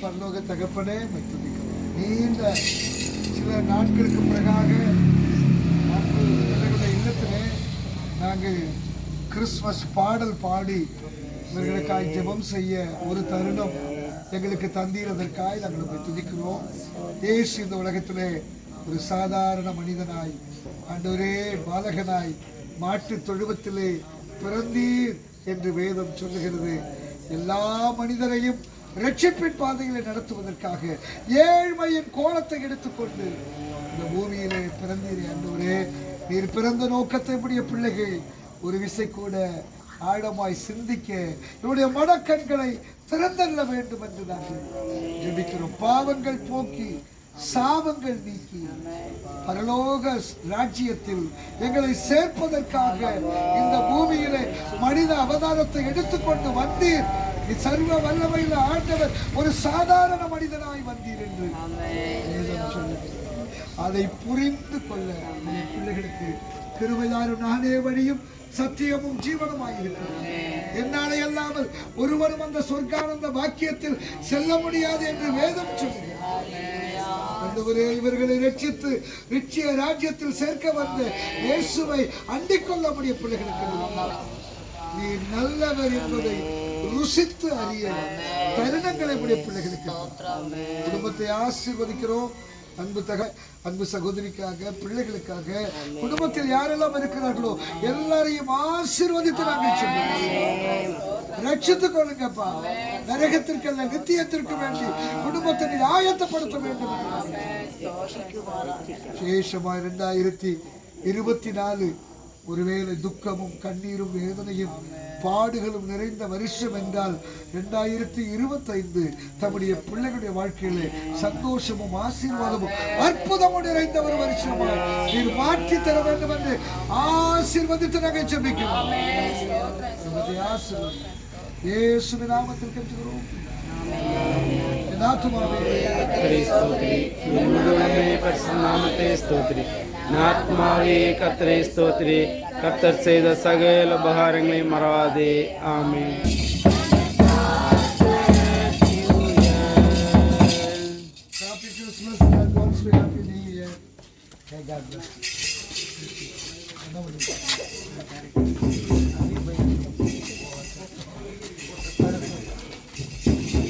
பரலோக தகப்பனே, நீண்ட சில நாட்களுக்கு பிறகாக எங்களுடைய இல்லத்திலே நாங்கள் கிறிஸ்மஸ் பாடல் பாடி இவர்களுக்காய் ஜெபம் செய்ய ஒரு தருணம் எங்களுக்கு தந்தீரதற்காய் நாங்கள் போய் துதிக்கிறோம். இயேசு இந்த உலகத்திலே ஒரு சாதாரண மனிதனாய், ஆண்டவரே பாலகனாய் மாட்டு தொழுவத்திலே பிறந்தீர் என்று வேதம் சொல்லுகிறது. எல்லா மனிதரையும் ரட்சிப்பின் பாதைகளை நடத்துவதற்காக ஏழ்மையின் கோலத்தை எடுத்துக்கொண்டு இந்த பூமியிலே பிறந்தீரே ஆண்டவரே. நீர் பிறந்த நோக்கத்தை உடைய பிள்ளைகள் ஒரு விசை கூட ஆழமாய் சிந்திக்க என்னுடைய மனக்கண்களை திறந்தள்ள வேண்டும் என்று நாங்கள் ஜெபிக்கிறோம். பாவங்கள் போக்கி சாபங்கள் நீக்கி பரலோக ராஜ்யத்தில் எங்களை சேர்ப்பதற்காக இந்த பூமியிலே மனித அவதாரத்தை எடுத்துக்கொண்டு வந்தீர். சர்வ வல்லமையில் ஆண்டவர் ஒரு சாதாரண மனிதனாய் வந்தீர் என்று அதை புரிந்து கொள்ள பிள்ளைகளுக்கு கிருபையாரும் நானே வழியும் சத்தியமும் ஜீவனமாயிருக்கிறது. என்னாலே அல்லாமல் ஒருவரும் அந்த சொர்க்கானந்த வாக்கியத்தில் செல்ல முடியாது என்று வேதம் சொல்லுகிறது. இவர்களை ரட்சித்து நிச்சய ராஜ்யத்தில் சேர்க்க வந்த இயேசுவை அண்டிக் கொள்ள முடிய பிள்ளைகளுக்கு நீ நல்லவர் என்பதை ருசித்து அறிய தருணங்களை உடைய பிள்ளைகளுக்கு குடும்பத்தை ஆசீர்வதிக்கிறோம். அன்பு சகோதரிக்காக, பிள்ளைகளுக்காக, குடும்பத்தில் யாரெல்லாம் இருக்கிறார்களோ எல்லாரையும் ஆசீர்வதித்து நாங்கள் சொல்லுவோம். ரட்சித்துக் கொள்ளுங்கப்பா. நரகத்திற்கல்ல நித்தியத்திற்கு வேண்டி குடும்பத்தை ஆயத்தப்படுத்த வேண்டும். விசேஷமாய் 2024 ஒருவேளை துக்கமும் கண்ணீரும் வேதனையும் பாடுகளும் நிறைந்த வருஷம் என்றால் 2025 தம்முடைய பிள்ளைகளுடைய வாழ்க்கையிலே சந்தோஷமும் ஆசீர்வாதமும் அற்புதமும் நிறைந்த ஒரு வருஷமாக நீர் மாற்றி தர வேண்டும் என்று ஆசீர்வதித்து நாங்கள் ஜெபிக்கிறோம். இயேசுவின் நாமத்தில் கெஞ்சுகிறோம். ஆத்மாவே கர்த்தரை ஸ்தோத்திரி. கர்த்தர் செய்த சகல உபகாரங்களை மறவாதே. ஆமென். Happy Christmas and advance happy New Year. God bless you.